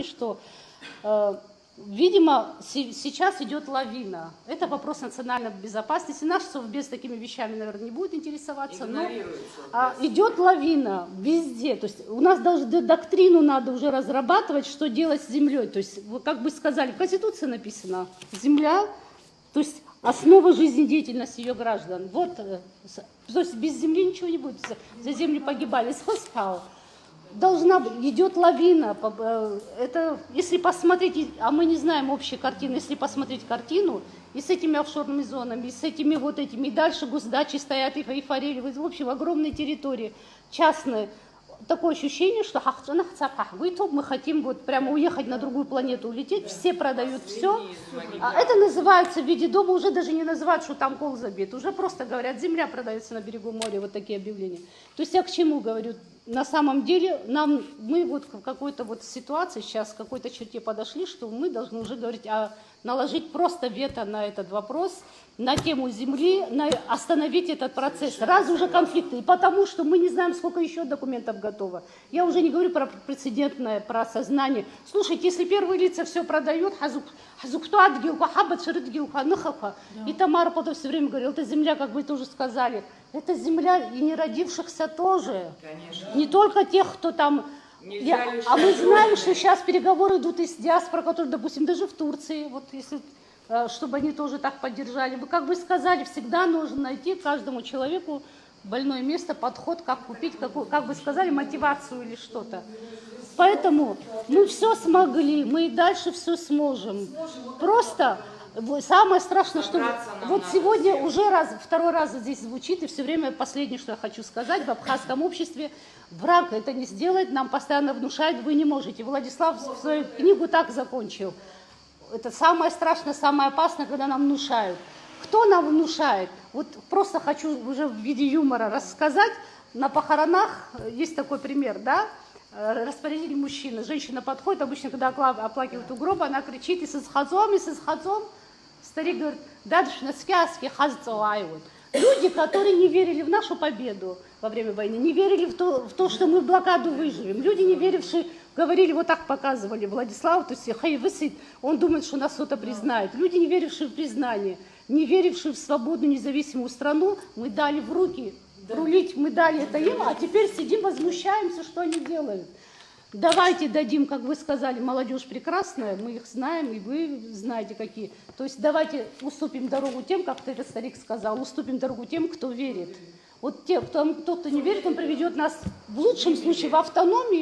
что, видимо, сейчас идет лавина. Это вопрос национальной безопасности. Наш Совбез такими вещами, наверное, не будет интересоваться, но идет лавина везде. То есть у нас даже доктрину надо уже разрабатывать, что делать с землей. То есть, как бы сказали, в Конституции написано, земля, то есть основа жизнедеятельности ее граждан. Вот, то есть без земли ничего не будет. За землю погибали. Идет лавина. Это, если посмотреть, а мы не знаем общей картины, если посмотреть картину, и с этими офшорными зонами, и с этими вот этими, и дальше госдачи стоят, и форели, в общем, огромные территории частные. Такое ощущение, что мы хотим вот прямо уехать на другую планету, улететь, все продают все. Это называется в виде дома, уже даже не называют, что там кол забит, уже просто говорят, земля продается на берегу моря, вот такие объявления. То есть я к чему говорю? На самом деле мы вот в какой-то вот ситуации сейчас, к какой-то черте подошли, что мы должны уже говорить, наложить просто вето на этот вопрос, на тему земли, остановить этот процесс. Раз уже конфликты, и потому что мы не знаем, сколько еще документов готово. Я уже не говорю про прецедентное, про осознание. Слушайте, если первые лица все продают, и Тамара потом все время говорила, это земля, как вы тоже сказали, это земля и не родившихся тоже. Конечно. Не только тех, кто там... А мы знаем, что сейчас переговоры идут из диаспоры, которые, допустим, даже в Турции, вот если, чтобы они тоже так поддержали. Вы как бы сказали, всегда нужно найти каждому человеку больное место, подход, как купить, как бы сказали, мотивацию или что-то. Поэтому мы все смогли, мы и дальше все сможем. Просто... Самое страшное, что вот сегодня уже второй раз здесь звучит, и все время последнее, что я хочу сказать, в абхазском обществе враг это не сделает, нам постоянно внушает, вы не можете. Владислав свою книгу так закончил. Это самое страшное, самое опасное, когда нам внушают. Кто нам внушает? Вот просто хочу уже в виде юмора рассказать. На похоронах есть такой пример, да? Распорядитель мужчина, женщина подходит, обычно, когда оплакивают у гроба, она кричит, и с исхадзом. Старик говорит, дальше на связке хазцалайвут. Люди, которые не верили в нашу победу во время войны, не верили в то, что мы в блокаду выживем. Люди, не верившие, говорили, вот так показывали Владислав, то есть хайвысит, он думает, что нас кто-то признает. Люди, не верившие в признание, не верившие в свободную независимую страну, мы дали в руки рулить, мы дали это им, а теперь сидим, возмущаемся, что они делают. Давайте дадим, как вы сказали, молодежь прекрасная, мы их знаем, и вы знаете какие. То есть давайте уступим дорогу тем, как этот старик сказал, уступим дорогу тем, кто верит. Вот те, кто не верит, он приведет нас в лучшем случае в автономию.